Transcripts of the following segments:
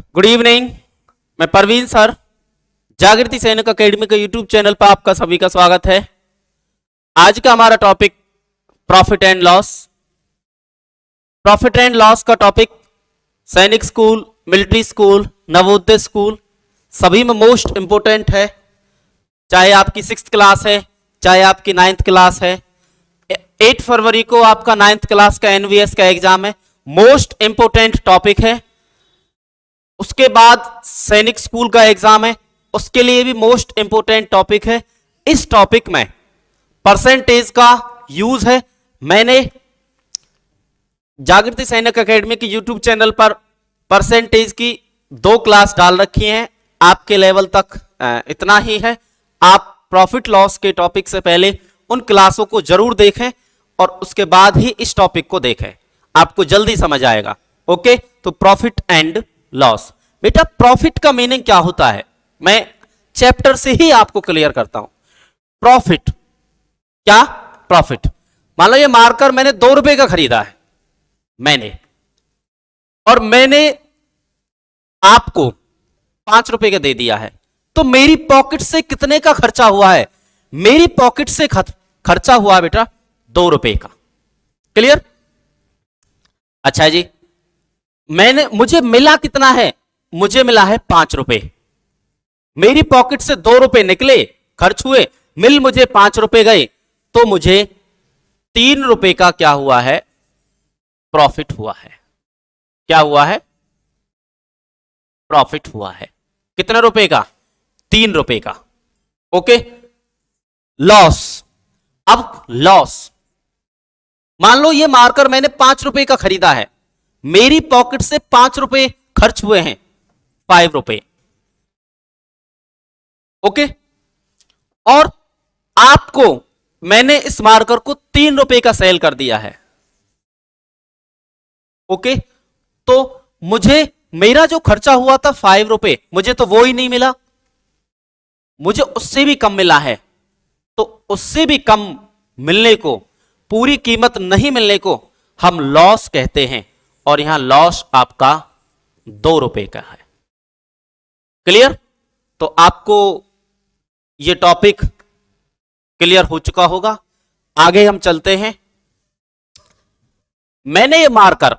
Good evening. मैं Parveen sir, जागृति सैनिक अकेडमी के यूट्यूब चैनल पर आपका सभी का स्वागत है। आज का हमारा topic profit and loss. Profit and loss का टॉपिक सैनिक school, military school, Navodaya school सभी में मोस्ट इंपोर्टेंट है। चाहे आपकी 6th क्लास है, चाहे आपकी 9th क्लास है। 8 फरवरी को आपका 9th क्लास का एनवीएस का एग्जाम है, मोस्ट इंपोर्टेंट टॉपिक है। उसके बाद सैनिक स्कूल का एग्जाम है, उसके लिए भी मोस्ट इंपोर्टेंट टॉपिक है। इस टॉपिक में परसेंटेज का यूज है। मैंने जागृति सैनिक अकेडमी की यूट्यूब चैनल पर परसेंटेज की 2 क्लास डाल रखी हैं। आपके लेवल तक इतना ही है। आप प्रॉफिट लॉस के टॉपिक से पहले उन क्लासों को जरूर देखें और उसके बाद ही इस टॉपिक को देखें, आपको जल्दी समझ आएगा। ओके, तो प्रॉफिट एंड लॉस। बेटा प्रॉफिट का मीनिंग क्या होता है, मैं चैप्टर से ही आपको क्लियर करता हूं। प्रॉफिट क्या? प्रॉफिट, मान लो ये मार्कर मैंने 2 रुपए का खरीदा है और मैंने आपको 5 रुपए का दे दिया है, तो मेरी पॉकेट से कितने का खर्चा हुआ है? मेरी पॉकेट से खर्चा हुआ बेटा 2 रुपए का। क्लियर? अच्छा जी, मुझे मिला कितना है? मुझे मिला है 5 रुपए। मेरी पॉकेट से 2 रुपए निकले, खर्च हुए, मिल मुझे 5 रुपए गए, तो मुझे 3 रुपए का क्या हुआ है? प्रॉफिट हुआ है। क्या हुआ है? प्रॉफिट हुआ है। कितने रुपए का? 3 रुपए का। ओके। लॉस। अब लॉस, मान लो ये मार्कर मैंने 5 रुपए का खरीदा है, मेरी पॉकेट से 5 रुपए खर्च हुए हैं, 5 रुपए। ओके। और आपको मैंने इस मार्कर को 3 रुपए का सेल कर दिया है। ओके, तो मुझे मेरा जो खर्चा हुआ था 5 रुपए, मुझे तो वो ही नहीं मिला, मुझे उससे भी कम मिला है। तो उससे भी कम मिलने को, पूरी कीमत नहीं मिलने को हम लॉस कहते हैं, और यहां लॉस आपका 2 रुपए का है। क्लियर? तो आपको यह टॉपिक क्लियर हो चुका होगा। आगे हम चलते हैं। मैंने ये मार्कर,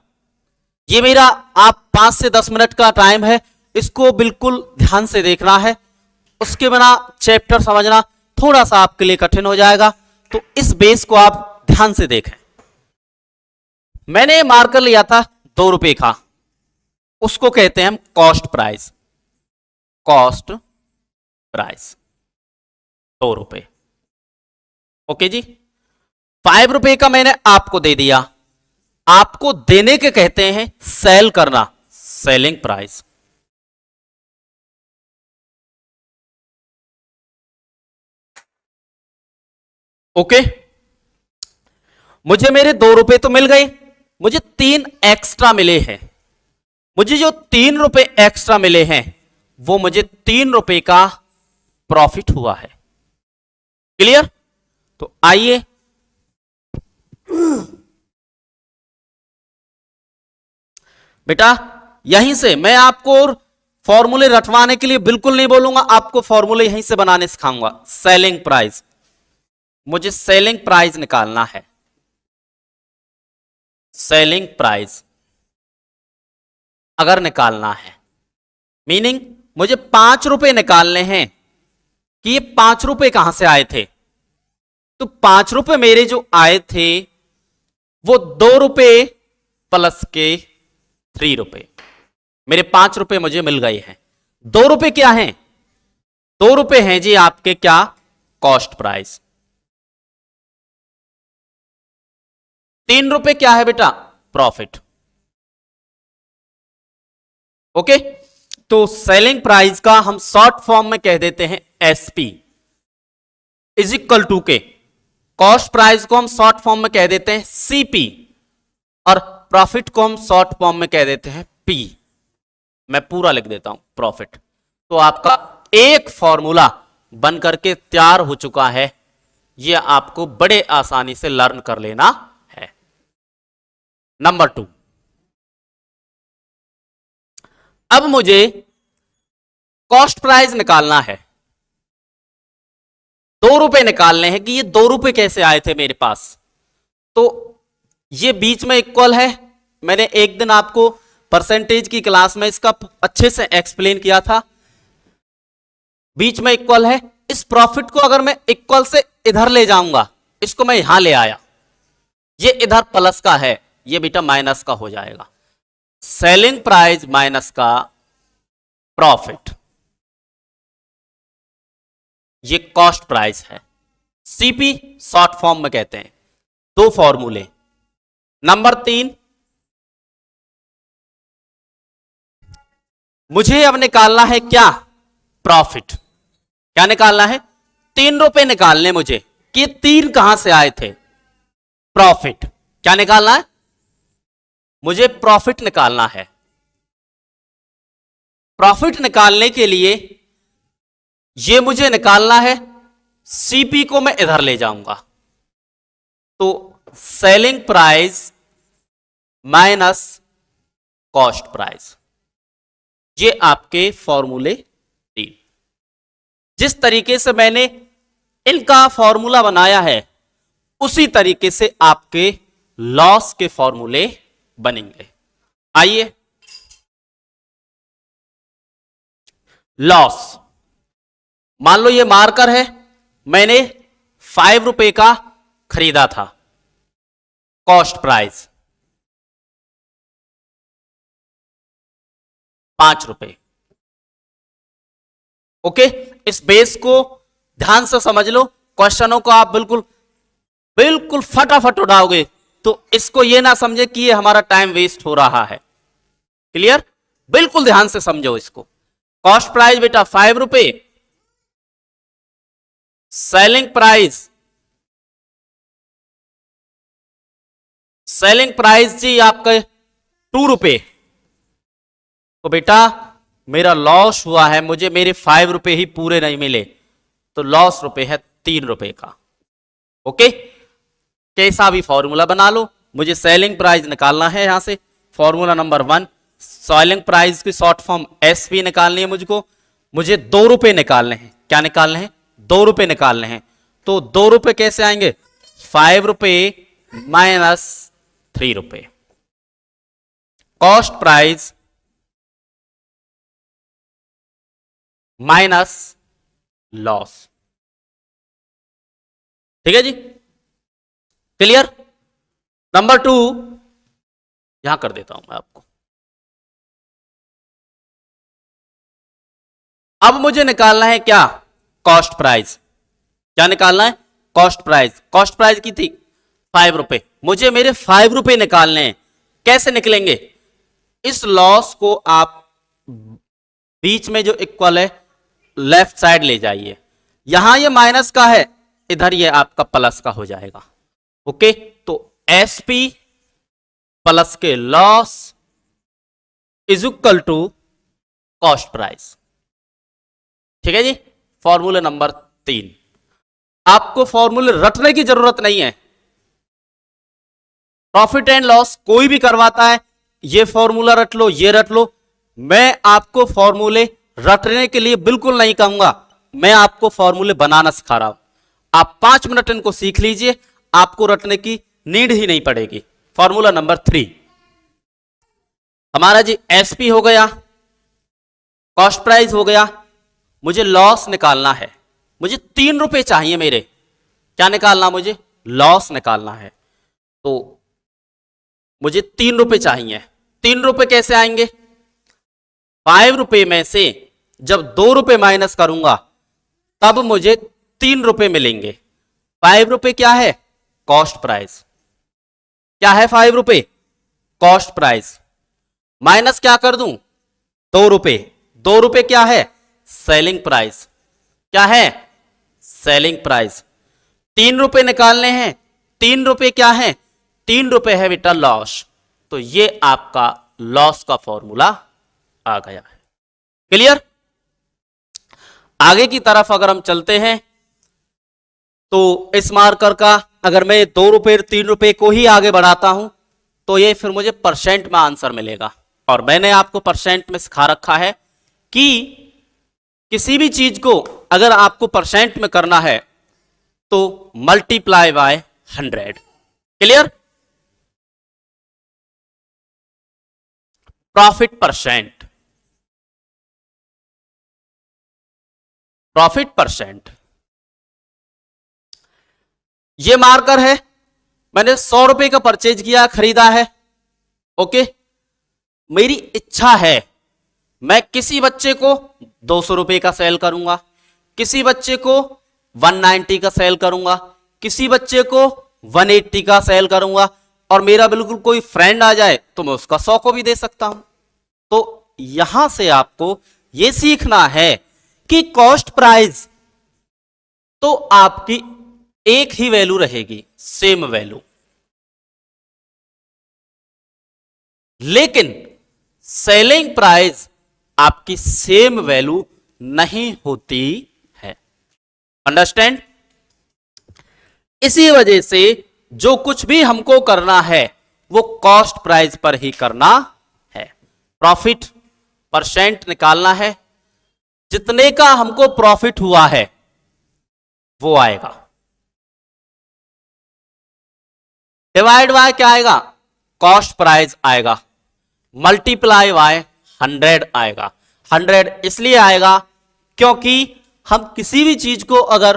ये मेरा, आप 5 से 10 मिनट का टाइम है, इसको बिल्कुल ध्यान से देखना है। उसके बिना चैप्टर समझना थोड़ा सा आपके लिए कठिन हो जाएगा, तो इस बेस को आप ध्यान से देखें। मैंने मार्कर लिया था 2 रुपए का, उसको कहते हैं हम कॉस्ट प्राइस। कॉस्ट प्राइस 2 रुपए। ओके जी। 5 रुपए का मैंने आपको दे दिया, आपको देने के कहते हैं सेल करना, सेलिंग प्राइस। ओके, मुझे मेरे 2 रुपए तो मिल गए, मुझे 3 एक्स्ट्रा मिले हैं। मुझे जो 3 रुपए एक्स्ट्रा मिले हैं, वो मुझे 3 रुपए का प्रॉफिट हुआ है। क्लियर? तो आइए बेटा, यहीं से मैं आपको फॉर्मूले रटवाने के लिए बिल्कुल नहीं बोलूंगा, आपको फॉर्मूले यहीं से बनाने सिखाऊंगा। सेलिंग प्राइस, मुझे सेलिंग प्राइस निकालना है। सेलिंग प्राइस अगर निकालना है, मीनिंग मुझे 5 रुपए निकालने हैं कि ये 5 रुपए कहां से आए थे। तो 5 रुपए मेरे जो आए थे वो 2 रुपए प्लस के 3 रुपए, मेरे 5 रुपए मुझे मिल गए हैं। 2 रुपए क्या हैं? 2 रुपए हैं जी आपके क्या? Cost price. 3 रुपए क्या है बेटा? प्रॉफिट। ओके, तो सेलिंग प्राइस का हम शॉर्ट फॉर्म में कह देते हैं एसपी इज इक्वल टू के। कॉस्ट प्राइस को हम शॉर्ट फॉर्म में कह देते हैं सीपी, और प्रॉफिट को हम शॉर्ट फॉर्म में कह देते हैं पी। मैं पूरा लिख देता हूं, प्रॉफिट। तो आपका एक फॉर्मूला बन करके तैयार हो चुका है, यह आपको बड़े आसानी से लर्न कर लेना है। नंबर 2, अब मुझे कॉस्ट प्राइस निकालना है, 2 रुपए निकालने हैं कि ये 2 रुपए कैसे आए थे मेरे पास। तो ये बीच में इक्वल है, मैंने एक दिन आपको परसेंटेज की क्लास में इसका अच्छे से एक्सप्लेन किया था, बीच में इक्वल है। इस प्रॉफिट को अगर मैं इक्वल से इधर ले जाऊंगा, इसको मैं यहां ले आया, ये इधर प्लस का है, ये बेटा माइनस का हो जाएगा। सेलिंग प्राइस माइनस का प्रॉफिट, ये कॉस्ट प्राइस है, सीपी शॉर्ट फॉर्म में कहते हैं। 2 फॉर्मूले। नंबर 3, मुझे अब निकालना है क्या, प्रॉफिट। क्या निकालना है, 3 रुपए निकालने मुझे कि 3 कहां से आए थे, प्रॉफिट। क्या निकालना है, मुझे प्रॉफिट निकालना है। प्रॉफिट निकालने के लिए ये मुझे निकालना है, सीपी को मैं इधर ले जाऊंगा, तो selling price minus cost price, ये आपके फॉर्मूले 3। जिस तरीके से मैंने इनका फॉर्मूला बनाया है उसी तरीके से आपके लॉस के फॉर्मूले बनेंगे। आइए, लॉस, मान लो ये मार्कर है, मैंने 5 रुपए का खरीदा था, कॉस्ट प्राइस 5 रुपए। ओके, इस बेस को ध्यान से समझ लो, क्वेश्चनों को आप बिल्कुल बिल्कुल फटाफट उड़ाओगे, तो इसको ये ना समझे कि ये हमारा टाइम वेस्ट हो रहा है। क्लियर, बिल्कुल ध्यान से समझो इसको। कॉस्ट प्राइस बेटा 5 रुपए, सेलिंग प्राइस जी आपका 2 रुपए, तो बेटा मेरा लॉस हुआ है, मुझे मेरे 5 रुपए ही पूरे नहीं मिले, तो लॉस रुपए है 3 रुपए का। ओके, कैसा भी फॉर्मूला बना लो, मुझे सेलिंग प्राइस निकालना है। यहां से फॉर्मूला नंबर 1, सेलिंग प्राइस की शॉर्ट फॉर्म एसपी निकालनी है मुझको, मुझे 2 रुपए निकालने हैं। क्या निकालने हैं, 2 रुपए निकालने हैं। तो 2 रुपए कैसे आएंगे, 5 रुपए माइनस 3 रुपए, कॉस्ट प्राइस माइनस लॉस। ठीक है जी, क्लियर। नंबर 2 यहां कर देता हूं मैं आपको। अब मुझे निकालना है क्या, कॉस्ट प्राइस। क्या निकालना है, कॉस्ट प्राइस। कॉस्ट प्राइस की थी 5 रुपए, मुझे मेरे 5 रुपए निकालने हैं। कैसे निकलेंगे, इस लॉस को आप बीच में जो इक्वल है लेफ्ट साइड ले जाइए, यहां ये माइनस का है, इधर ये आपका प्लस का हो जाएगा। ओके, तो एसपी प्लस के loss is equal to cost price. ठीक है जी, फॉर्मूला नंबर 3। आपको फॉर्मूले रटने की जरूरत नहीं है, प्रॉफिट एंड लॉस कोई भी करवाता है, ये फॉर्मूला रट लो, ये रट लो। मैं आपको फॉर्मूले रटने के लिए बिल्कुल नहीं कहूंगा, मैं आपको फॉर्मूले बनाना सिखा रहा हूं। आप 5 मिनट इनको सीख लीजिए, आपको रटने की नीड ही नहीं पड़ेगी। फॉर्मूला नंबर 3 हमारा जी एसपी हो गया, कॉस्ट प्राइस हो गया, मुझे लॉस निकालना है। मुझे 3 रुपए चाहिए मेरे। क्या निकालना, मुझे लॉस निकालना है, तो मुझे 3 रुपए चाहिए। 3 रुपए कैसे आएंगे, 5 रुपए में से जब 2 रुपए माइनस करूंगा तब मुझे 3 रुपए मिलेंगे। 5 रुपए क्या है, कॉस्ट प्राइस। क्या है 5 रुपए, कॉस्ट प्राइस, माइनस क्या कर दूं, 2 रुपए। 2 रुपए क्या है, सेलिंग प्राइस। क्या है, सेलिंग प्राइस। 3 रुपए निकालने हैं, 3 रुपए क्या है, 3 रुपए है बेटा लॉस। तो ये आपका लॉस का फॉर्मूला आ गया है। क्लियर। आगे की तरफ अगर हम चलते हैं तो इस मार्कर का अगर मैं 2 रुपए 3 रुपए को ही आगे बढ़ाता हूं तो ये फिर मुझे परसेंट में आंसर मिलेगा। और मैंने आपको परसेंट में सिखा रखा है कि किसी भी चीज को अगर आपको परसेंट में करना है तो multiply by 100। Clear? Profit percent, profit percent, ये मार्कर है। मैंने 100 रुपए का परचेज किया, खरीदा है। ओके, मेरी इच्छा है मैं किसी बच्चे को 200 रुपए का सेल करूंगा, किसी बच्चे को 190 का सेल करूंगा, किसी बच्चे को 180 का सेल करूंगा, और मेरा बिल्कुल कोई फ्रेंड आ जाए तो मैं उसका 100 को भी दे सकता हूं। तो यहां से आपको यह सीखना है कि कॉस्ट प्राइस तो आपकी एक ही वैल्यू रहेगी, सेम वैल्यू, लेकिन सेलिंग प्राइस आपकी सेम वैल्यू नहीं होती है। अंडरस्टैंड? इसी वजह से जो कुछ भी हमको करना है वो कॉस्ट प्राइस पर ही करना है। प्रॉफिट परसेंट निकालना है, जितने का हमको प्रॉफिट हुआ है वो आएगा, डिवाइड बाय क्या आएगा? कॉस्ट प्राइस आएगा, मल्टीप्लाई बाय 100 आएगा। 100 इसलिए आएगा क्योंकि हम किसी भी चीज को अगर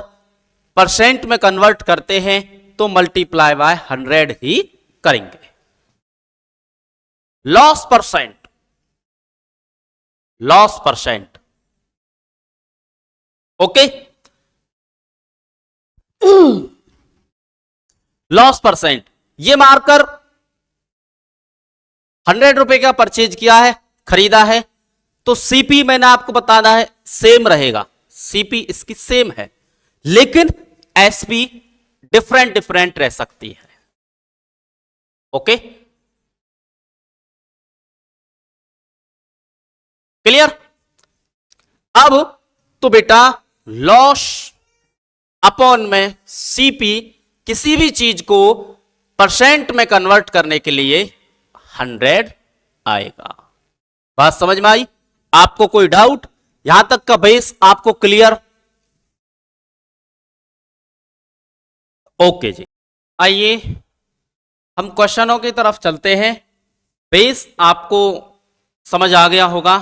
परसेंट में कन्वर्ट करते हैं तो मल्टीप्लाई बाय 100 ही करेंगे। Loss percent, loss percent, okay, loss percent, ये मार्कर 100 रुपए का परचेज किया है, खरीदा है, तो सीपी मैंने आपको बताना है सेम रहेगा, सीपी इसकी सेम है, लेकिन एसपी डिफरेंट डिफरेंट रह सकती है। Okay, clear? अब तो बेटा लॉस अपॉन में सीपी किसी भी चीज को परसेंट में कन्वर्ट करने के लिए 100 आएगा। बात समझ में आई? आपको कोई डाउट? यहां तक का बेस आपको क्लियर? ओके जी, आइए हम क्वेश्चनों की तरफ चलते हैं। बेस आपको समझ आ गया होगा।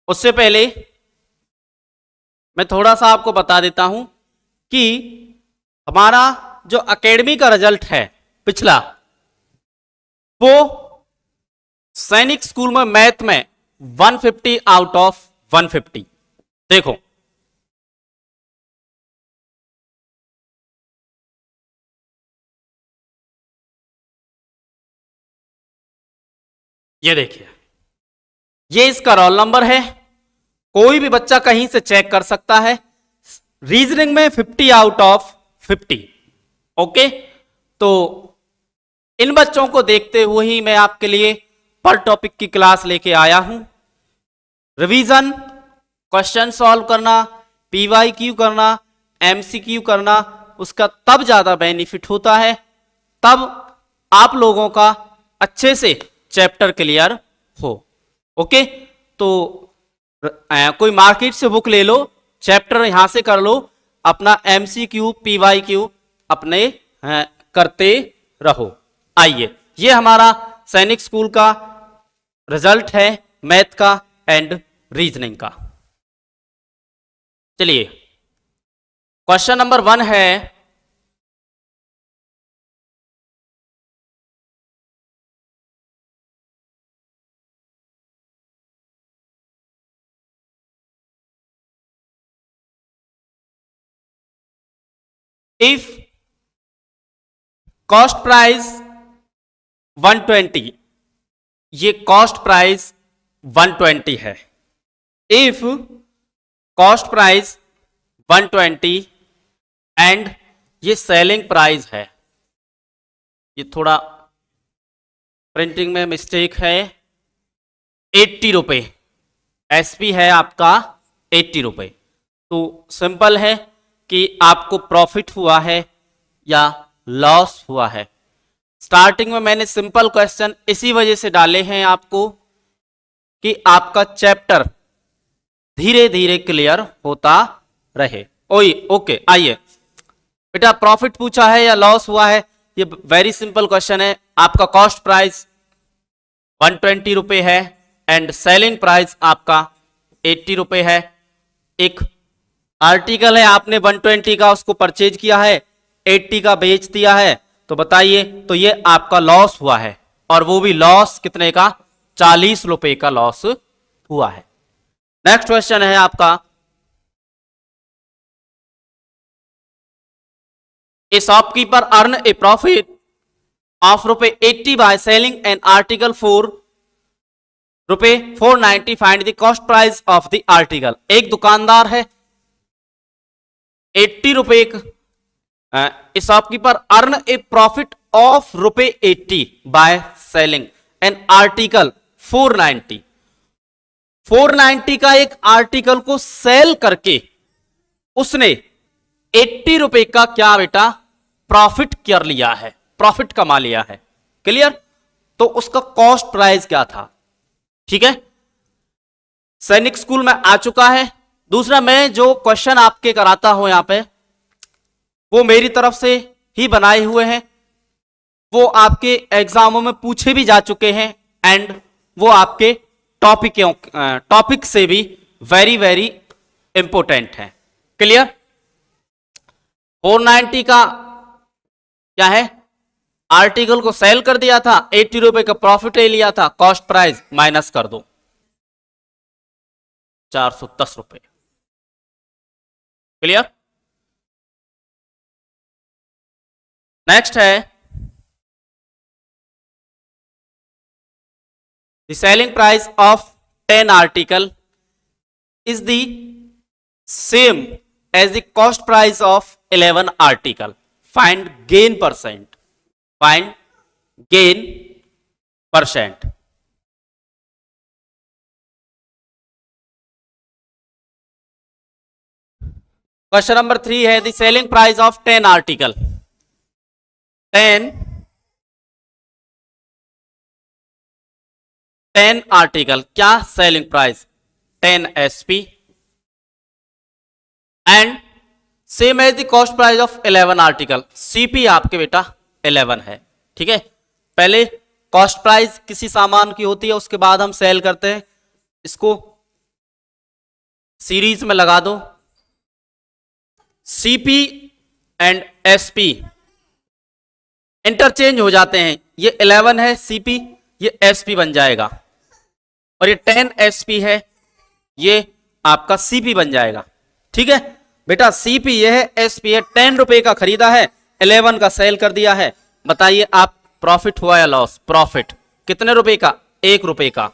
उससे पहले मैं थोड़ा सा आपको बता देता हूं कि हमारा जो एकेडमी का रिजल्ट है पिछला, वो सैनिक स्कूल में मैथ में 150 आउट ऑफ 150। देखो ये देखिए, ये इसका रोल नंबर है। कोई भी बच्चा कहीं से चेक कर सकता है। रीजनिंग में 50 आउट ऑफ 50। ओके, तो इन बच्चों को देखते हुए ही मैं आपके लिए पर टॉपिक की क्लास लेके आया हूं। रिवीजन, क्वेश्चन सॉल्व करना, पीवाईक्यू करना, एमसीक्यू करना, उसका तब ज्यादा बेनिफिट होता है, तब आप लोगों का अच्छे से चैप्टर क्लियर हो। ओके, तो कोई मार्केट से बुक ले लो, चैप्टर यहां से कर लो, अपना एमसीक्यू पीवाईक्यू अपने करते रहो। आइए, ये हमारा सैनिक स्कूल का रिजल्ट है मैथ का एंड रीजनिंग का। चलिए, क्वेश्चन नंबर 1 है, इफ कॉस्ट प्राइस 120, ये कॉस्ट प्राइस 120 है। इफ कॉस्ट प्राइस 120 एंड ये सेलिंग प्राइस है, ये थोड़ा प्रिंटिंग में मिस्टेक है, 80 रुपए, एसपी है आपका 80 रुपए। तो सिंपल है कि आपको प्रॉफिट हुआ है या लॉस हुआ है। स्टार्टिंग में मैंने सिंपल क्वेश्चन इसी वजह से डाले हैं आपको कि आपका चैप्टर धीरे धीरे क्लियर होता रहे। ओके आइए बेटा, प्रॉफिट पूछा है या लॉस हुआ है, ये वेरी सिंपल क्वेश्चन है। आपका कॉस्ट प्राइस 120 रुपए है एंड सेलिंग प्राइस आपका 80 रुपए है। एक आर्टिकल है, आपने 120 का उसको परचेज किया है, 80 का बेच दिया है, तो बताइए, तो ये आपका लॉस हुआ है, और वो भी लॉस कितने का, 40 रुपए का लॉस हुआ है। नेक्स्ट क्वेश्चन है आपका, ए shopkeeper earn A profit of ₹80 by selling an article for ₹490, find the cost price of the article. एक दुकानदार है, 80 रुपए, shopkeeper earn A profit of ₹80 by selling an article 490। 490 का एक आर्टिकल को सेल करके उसने 80 रुपए का क्या बेटा प्रॉफिट कर लिया है, प्रॉफिट कमा लिया है। क्लियर? तो उसका कॉस्ट प्राइस क्या था। ठीक है, सैनिक स्कूल में आ चुका है। दूसरा, मैं जो क्वेश्चन आपके कराता हूं यहां पे, वो मेरी तरफ से ही बनाए हुए हैं, वो आपके एग्जामों में पूछे भी जा चुके हैं एंड वो आपके टॉपिक से भी वेरी वेरी इंपॉर्टेंट है। क्लियर? 490 का क्या है, आर्टिकल को सेल कर दिया था, 80 रुपए का प्रॉफिट ले लिया था, कॉस्ट प्राइस माइनस कर दो 410 रुपए। क्लियर? नेक्स्ट है, the selling price of 10 article is the same as the cost price of 11 article. Find gain percent, find gain percent. Question number 3 है, the selling price of 10 article. 10 article, क्या selling price 10 SP and same as the cost price of 11 article. CP आपके बेटा 11 है। ठीक है, पहले cost price किसी सामान की होती है, उसके बाद हम सेल करते हैं। इसको सीरीज में लगा दो, CP एंड SP इंटरचेंज हो जाते हैं। ये 11 है CP, ये SP बन जाएगा, और ये 10 SP है, ये आपका CP बन जाएगा। ठीक है बेटा, CP ये है, SP है। 10 रुपए का खरीदा है, 11 का सेल कर दिया है। बताइए आप प्रॉफिट हुआ या लॉस। प्रॉफिट कितने रुपए का, 1 रुपए का।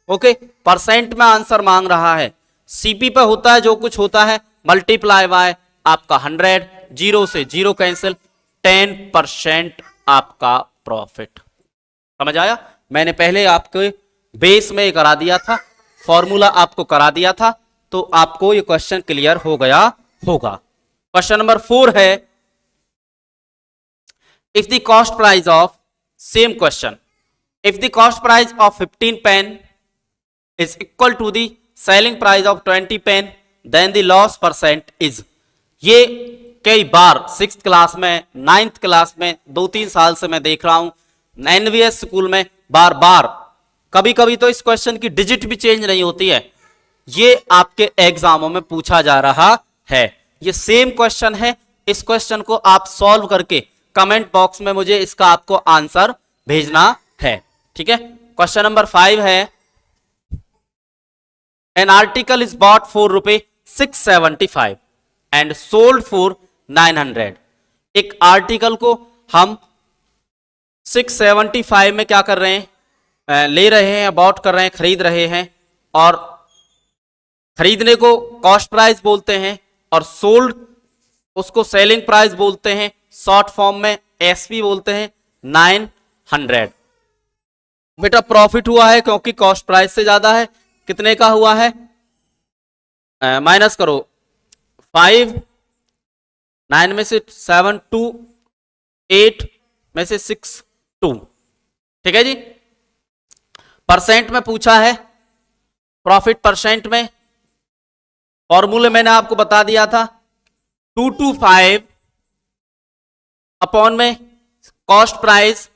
ओके, परसेंट में आंसर मांग रहा है। CP पे होता है जो कुछ होता है, मल्टीप्लाई बाय आपका 100, जीरो से जीरो कैंसिल, 10% आपका प्रॉफिट। समझ आया? मैंने पहले आपके बेस में करा दिया था, फॉर्मूला आपको करा दिया था, तो आपको ये क्वेश्चन क्लियर हो गया होगा। क्वेश्चन नंबर 4 है, if the cost price of, same question, if the cost price of 15 pen is equal to the selling price of 20 pen, then the loss percent is. ये कई बार 6th क्लास में, 9th class में, 2-3 साल से मैं देख रहा हूं, NVS स्कूल में बार बार, कभी कभी तो इस क्वेश्चन की डिजिट भी चेंज नहीं होती है। ये आपके एग्जामों में पूछा जा रहा है। ये सेम क्वेश्चन है, इस क्वेश्चन को आप सॉल्व करके कमेंट बॉक्स में मुझे इसका आपको आंसर भेजना है। ठीक है, क्वेश्चन नंबर 5 है, an article is bought for ₹675 and sold for 900। एक आर्टिकल को हम 675 में क्या कर रहे हैं, ले रहे हैं, बॉट कर रहे हैं, खरीद रहे हैं, और खरीदने को कॉस्ट प्राइस बोलते हैं और सोल्ड उसको सेलिंग प्राइस बोलते हैं, शॉर्ट फॉर्म में SP बोलते हैं, 900। बेटा प्रॉफिट हुआ है क्योंकि कॉस्ट प्राइस से ज्यादा है। कितने का हुआ है, माइनस करो 5, 9 में से 7, 2, 8 में से 6, 2। ठीक है जी। परसेंट में पूछा है, प्रॉफिट परसेंट में फॉर्मूले मैंने आपको बता दिया था, 225 अपॉन में कॉस्ट प्राइस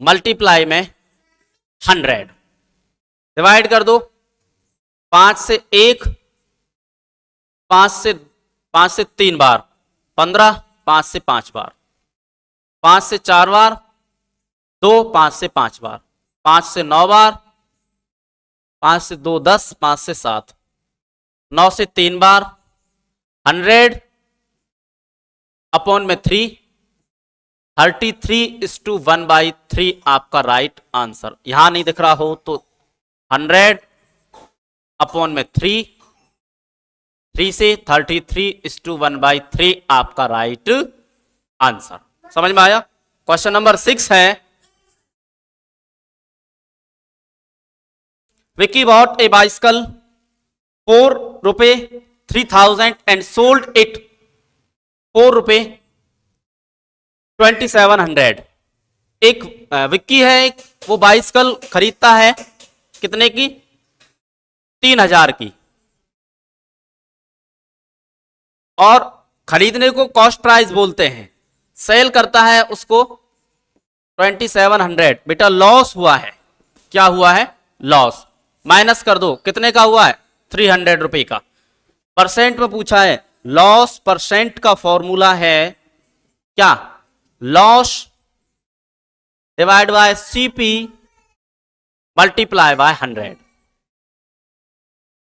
मल्टीप्लाई में 100, डिवाइड कर दो 5 से 1, 5 से 3 बार 15, 5 से 5 बार, 5 से 4 बार 2, 5 से 5 बार, 5 से 9 बार, 5 से 2 10, 5 से 7, 9 से 3 बार, 100 अपॉन में 3, 33:1/3 आपका राइट आंसर। यहां नहीं दिख रहा हो तो 100 अपॉन में 3 से 33:1/3 आपका राइट आंसर। समझ में आया? क्वेश्चन नंबर 6 है, Vicky bot A bicycle ₹4,3000 and sold it ₹4,2700। एक विक्की है, वो बाइसिकल खरीदता है कितने की? 3,000 की, और खरीदने को कॉस्ट प्राइस बोलते हैं, सेल करता है उसको 2700। बेटा लॉस हुआ है, क्या हुआ है? लॉस। माइनस कर दो, कितने का हुआ है? 300 रुपए का। परसेंट में पूछा है, लॉस परसेंट का फॉर्मूला है क्या? Loss divide by CP multiply by 100।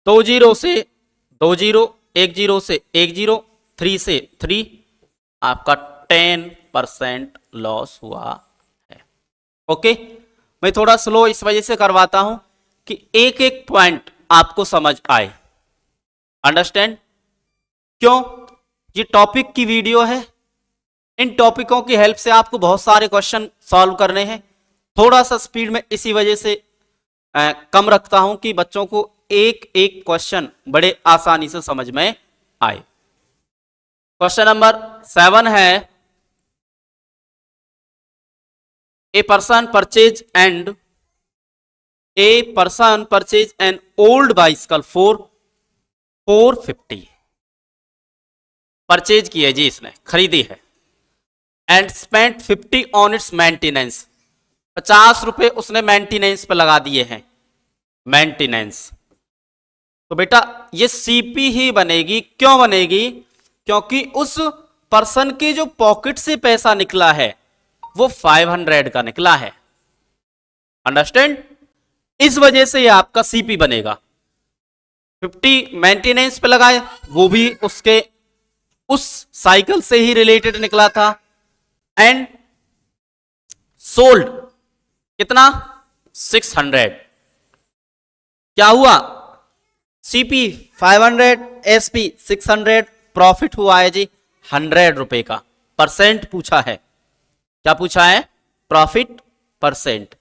2 0 से 2 0, 1 0 से 1 0, 3 से 3, आपका 10% लॉस हुआ है। ओके, मैं थोड़ा स्लो इस वजह से करवाता हूं कि एक एक पॉइंट आपको समझ आए। अंडरस्टैंड? क्यों? ये टॉपिक की वीडियो है, इन टॉपिकों की हेल्प से आपको बहुत सारे क्वेश्चन सॉल्व करने हैं। थोड़ा सा स्पीड में इसी वजह से कम रखता हूं कि बच्चों को एक एक क्वेश्चन बड़े आसानी से समझ में आए। क्वेश्चन नंबर 7 है, a person purchase an old bicycle for 450। Purchase की है जी, इसने खरीदी है, and spent 50 on it's maintenance. 50 रुपए उसने मेंटेनेंस पे लगा दिए हैं, मेंटेनेंस। तो बेटा ये सीपी ही बनेगी। क्यों बनेगी? क्योंकि उस पर्सन के जो पॉकेट से पैसा निकला है वो 500 का निकला है। अंडरस्टैंड? इस वजह से ये आपका सीपी बनेगा। 50 मेंटेनेंस पे लगाए, वो भी उसके उस साइकिल से ही रिलेटेड निकला था, एंड सोल्ड कितना? 600। क्या हुआ? सीपी 500, एसपी 600, प्रॉफिट हुआ है जी 100 रुपए का। परसेंट पूछा है, क्या पूछा है? Profit percent.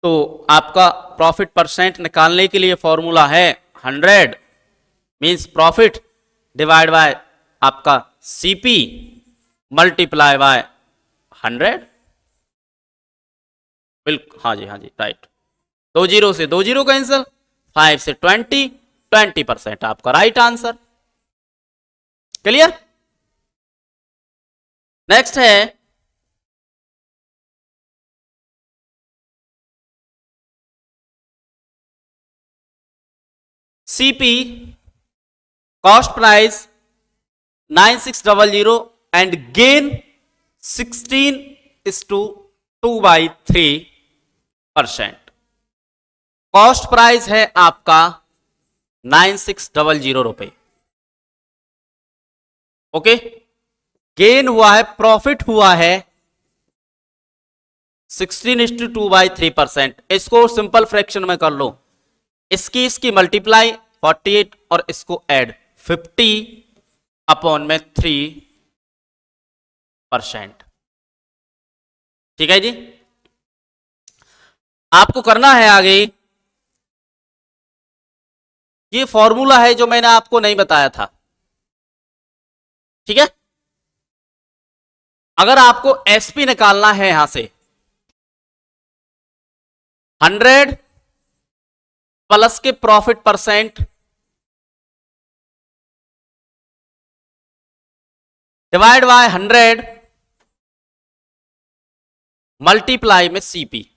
तो आपका प्रॉफिट परसेंट निकालने के लिए फॉर्मूला है 100 मींस प्रॉफिट डिवाइड बाय आपका सीपी मल्टीप्लाई बाय 100। बिल्कुल, हाँ जी राइट। 2 0 से 2 0 कैंसिल, 5 से 20% आपका राइट आंसर। क्लियर? नेक्स्ट है, CP cost price 9600 and gain 16:2/3%। Cost price है आपका 9600 रुपए। ओके, गेन हुआ है, प्रॉफिट हुआ है 16:2/3%। इसको सिंपल फ्रैक्शन में कर लो, इसकी मल्टीप्लाई 48 और इसको ऐड 50 अपॉन में 3%। ठीक है जी। आपको करना है आगे, ये फॉर्मूला है जो मैंने आपको नहीं बताया था। ठीक है, अगर आपको एसपी निकालना है यहां से 100 प्लस के profit percent divide by 100 multiply में सीपी,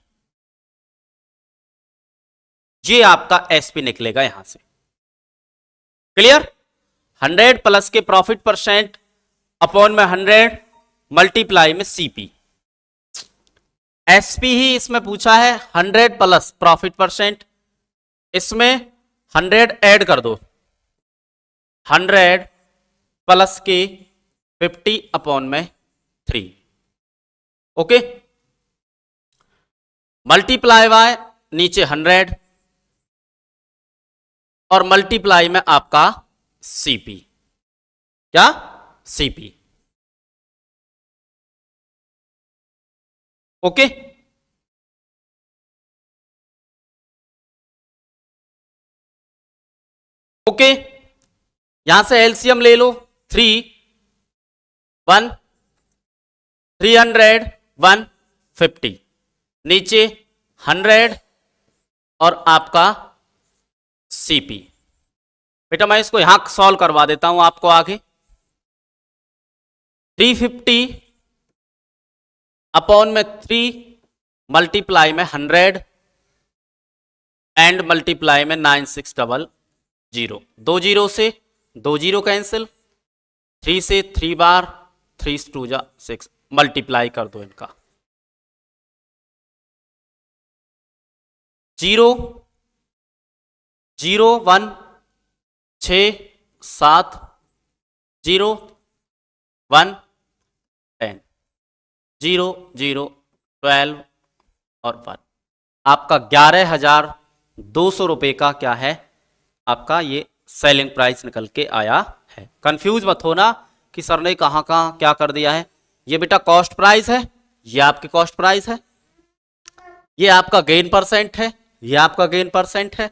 ये आपका एसपी निकलेगा यहां से। क्लियर? 100 प्लस के प्रॉफिट परसेंट अपॉन में 100 मल्टीप्लाई में सीपी। एसपी ही इसमें पूछा है, 100 प्लस प्रॉफिट परसेंट, इसमें 100 ऐड कर दो, 100 प्लस के 50 अपॉन में 3। ओके, मल्टीप्लाई बाय नीचे 100 और मल्टीप्लाई में आपका सीपी, क्या? सीपी। ओके, ओके, यहां से एलसीएम ले लो, 3 1 300 150, नीचे 100 और आपका सीपी। बेटा मैं इसको यहां सॉल्व करवा देता हूं आपको आगे। 350 अपॉन में 3 मल्टीप्लाई में 100 एंड मल्टीप्लाई में 9600, 2 जीरो से 2 जीरो कैंसिल, 3 से 3 बार, 3 2 जा 6, मल्टीप्लाई कर दो इनका, 0 0 1 6 7 0 1 10 0 0 12 और 1, आपका 11,200 रुपए का क्या है, आपका ये सेलिंग प्राइस निकल के आया है। कंफ्यूज मत होना कि सर ने कहां कहां क्या कर दिया है। ये बेटा कॉस्ट प्राइस है, ये आपकी कॉस्ट प्राइस है, ये आपका गेन परसेंट है, ये आपका गेन परसेंट है।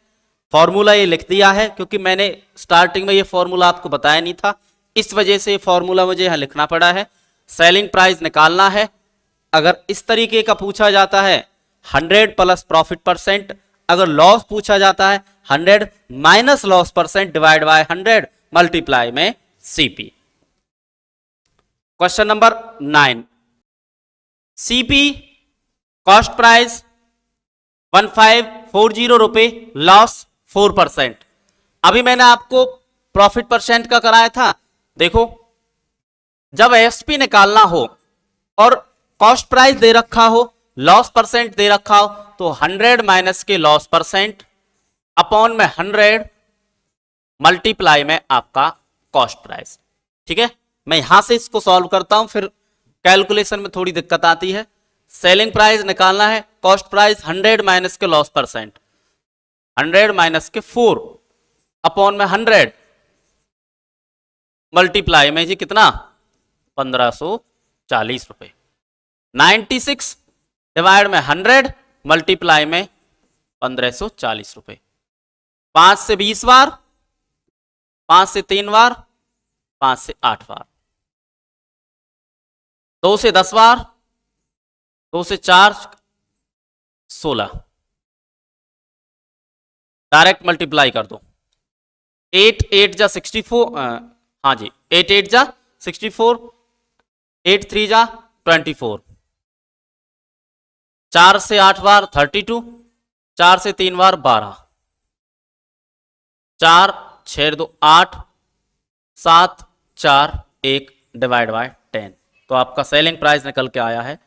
फॉर्मूला ये लिख दिया है क्योंकि मैंने स्टार्टिंग में ये फॉर्मूला आपको बताया नहीं था, इस वजह से फॉर्मूला मुझे यहां लिखना पड़ा है। सेलिंग प्राइस निकालना है, अगर इस तरीके का पूछा जाता है 100 प्लस प्रॉफिट परसेंट, अगर लॉस पूछा जाता है 100 minus loss percent divide by 100 multiply में CP. Question number 9, CP cost price 1540 रुपए, लॉस 4%। अभी मैंने आपको प्रॉफिट परसेंट का कराया था। देखो जब एसपी निकालना हो और कॉस्ट प्राइस दे रखा हो, लॉस परसेंट दे रखा हो, तो 100 माइनस के लॉस परसेंट अपॉन में 100 मल्टीप्लाई में आपका कॉस्ट प्राइस। ठीक है, मैं यहां से इसको सॉल्व करता हूं, फिर कैलकुलेशन में थोड़ी दिक्कत आती है। सेलिंग प्राइस निकालना है, कॉस्ट प्राइस 100 माइनस के लॉस परसेंट, 100 माइनस के 4 अपॉन में 100 मल्टीप्लाई में जी कितना 1540 रुपए। 96 डिवाइड में 100 मल्टीप्लाई में 1540 रुपए। 5 से 20 बार, 5 से 3 बार, 5 से 8 बार, 2 से 10 बार, 2 से 4 16, डायरेक्ट मल्टीप्लाई कर दो। 8 8 जा 64, हाँ जी 8 8 जा 64, 8 3 जा 24, 4 से 8 बार 32, 4 से 3 बार 12, 4 6 2 8, 7 4 1 डिवाइड बाय 10। तो आपका सेलिंग प्राइस निकल के आया है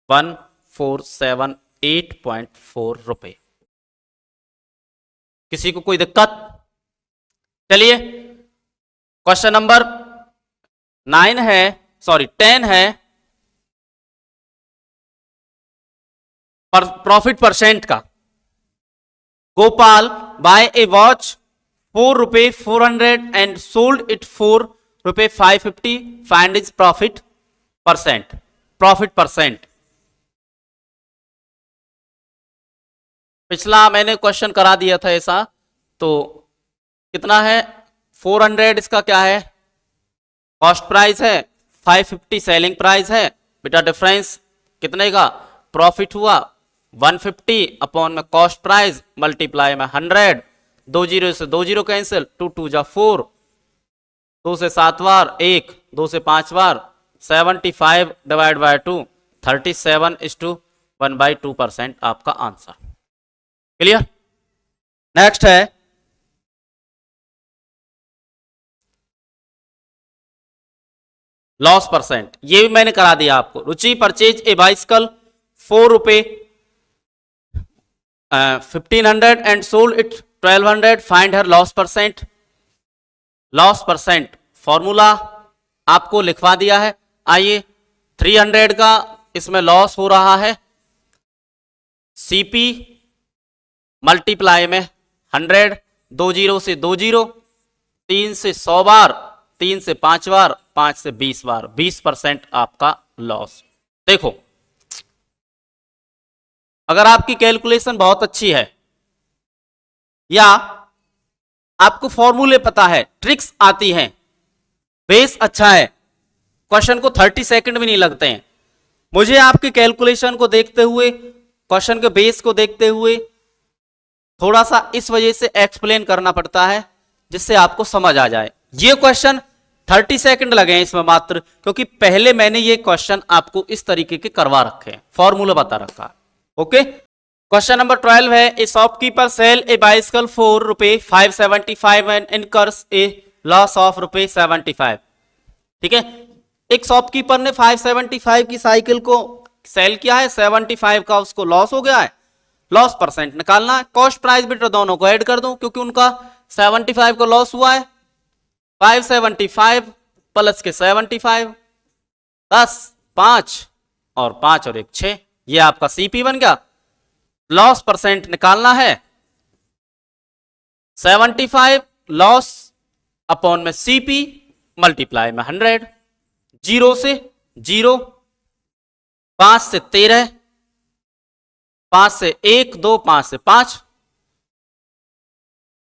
1478.4 रुपए। किसी को कोई दिक्कत? चलिए क्वेश्चन नंबर 9 है, सॉरी 10 है, प्रॉफिट परसेंट का। गोपाल बाय ए वॉच 4 रुपए 400 एंड सोल्ड इट 4 रुपए 550, find is profit percent. Profit percent पिछला मैंने क्वेश्चन करा दिया था ऐसा, तो कितना है 400 इसका क्या है कॉस्ट प्राइस है, 550 सेलिंग प्राइस है। बेटा डिफरेंस कितने का प्रॉफिट हुआ 150 अपॉन में कॉस्ट प्राइस मल्टीप्लाई में 100, 2 जीरो से 2 जीरो कैंसिल, 2 2 जा 4, 2 से 7 बार 1, 2 से 5 बार 75 डिवाइड बाय 2, 37:1/2% आपका आंसर। क्लियर? नेक्स्ट है लॉस परसेंट। ये भी मैंने करा दिया आपको। रुचि परचेज ए बाइसिकल 4 रुपए 1500 and sold it 1200, find her loss percent. Loss percent formula आपको लिखवा दिया है। आइए 300 का इसमें लॉस हो रहा है, सीपी मल्टीप्लाई में 100, 2 जीरो से 2 जीरो, 3 से 100 बार, 3 से 5 बार, 5 से 20 बार, 20% आपका लॉस। देखो अगर आपकी कैलकुलेशन बहुत अच्छी है या आपको फॉर्मूले पता है, ट्रिक्स आती हैं, बेस अच्छा है, क्वेश्चन को 30 सेकंड भी नहीं लगते हैं। मुझे आपके कैलकुलेशन को देखते हुए, क्वेश्चन के बेस को देखते हुए थोड़ा सा इस वजह से एक्सप्लेन करना पड़ता है जिससे आपको समझ आ जाए। ये क्वेश्चन 30 सेकंड लगे हैं इसमें मात्र, क्योंकि पहले मैंने ये क्वेश्चन आपको इस तरीके के करवा रखे हैं, फॉर्मूला बता रखा है। ओके, क्वेश्चन नंबर 12 है, a shopkeeper sell a bicycle for रुपए 575 and incurs a loss of रुपए 75। ठीक है, एक शॉपकीपर ने 575 की साइकिल को सेल किया है, 75 का उसको लॉस हो गया है। लॉस परसेंट निकालना है। कॉस्ट प्राइस बिट दोनों को ऐड कर दूं क्योंकि उनका 75 को लॉस हुआ है। 575 प्लस के 75, 10, 5 और 5 और 1 6, ये आपका सीपी बन गया। लॉस परसेंट निकालना है, 75 लॉस अपॉन में सीपी मल्टीप्लाई में 100, 0 से 0, 5 से 13, 5 से 1 2, 5 से 5,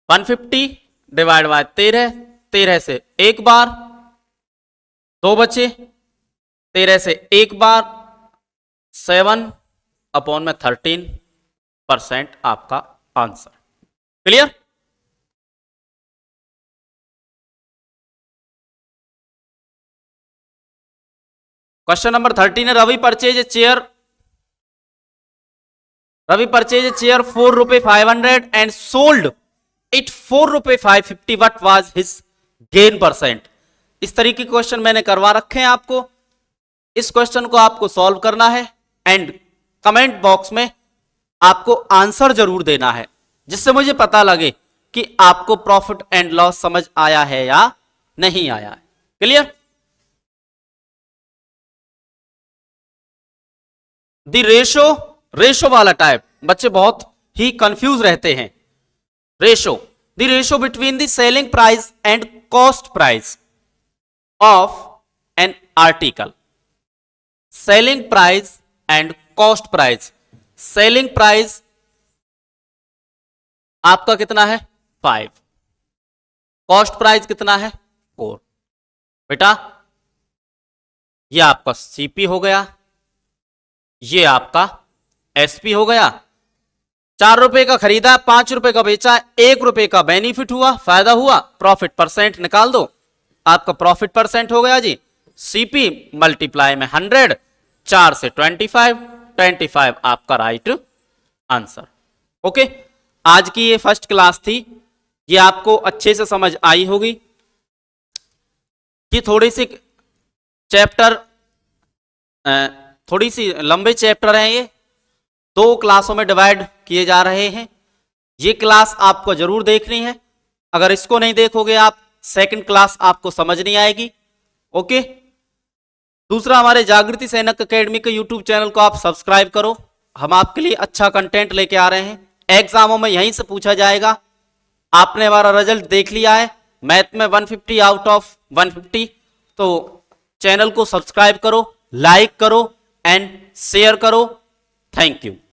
150 डिवाइड बाय 13, 13 से 1 बार 2 बचे, 13 से 1 बार 7 अपॉन में 13% आपका आंसर। क्लियर? क्वेश्चन नंबर 13 है, रवि परचेज ए चेयर 4 रुपए 500 एंड सोल्ड इट 4 रुपए 550, what was his gain percent. इस तरीके के क्वेश्चन मैंने करवा रखे हैं आपको। इस क्वेश्चन को आपको सॉल्व करना है एंड कमेंट बॉक्स में आपको आंसर जरूर देना है, जिससे मुझे पता लगे कि आपको प्रॉफिट एंड लॉस समझ आया है या नहीं आया है। क्लियर? द रेशो वाला टाइप बच्चे बहुत ही कंफ्यूज रहते हैं। The ratio between the selling price and cost price of an article. Selling price and cost price. Selling price आपका कितना है 5, कॉस्ट प्राइस कितना है 4। बेटा ये आपका सीपी हो गया, ये आपका एसपी हो गया। 4 रुपए का खरीदा, 5 रुपए का बेचा, 1 रुपए का बेनिफिट हुआ, फायदा हुआ। प्रॉफिट परसेंट निकाल दो, आपका प्रॉफिट परसेंट हो गया जी सीपी मल्टीप्लाई में 100, 4 से 25 आपका राइट आंसर। ओके, आज की ये फर्स्ट क्लास थी, ये आपको अच्छे से समझ आई होगी। ये थोड़ी सी चैप्टर थोड़ी सी लंबे चैप्टर हैं, ये 2 क्लासों में डिवाइड किए जा रहे हैं। ये क्लास आपको जरूर देखनी है, अगर इसको नहीं देखोगे आप सेकंड क्लास आपको समझ नहीं आएगी। ओके, दूसरा हमारे जागृति सैनिक एकेडमी के यूट्यूब चैनल को आप सब्सक्राइब करो, हम आपके लिए अच्छा कंटेंट लेके आ रहे हैं। एग्जामों में यहीं से पूछा जाएगा। आपने हमारा रिजल्ट देख लिया है, मैथ में 150 आउट ऑफ 150, तो चैनल को सब्सक्राइब करो, लाइक करो एंड शेयर करो। Thank you.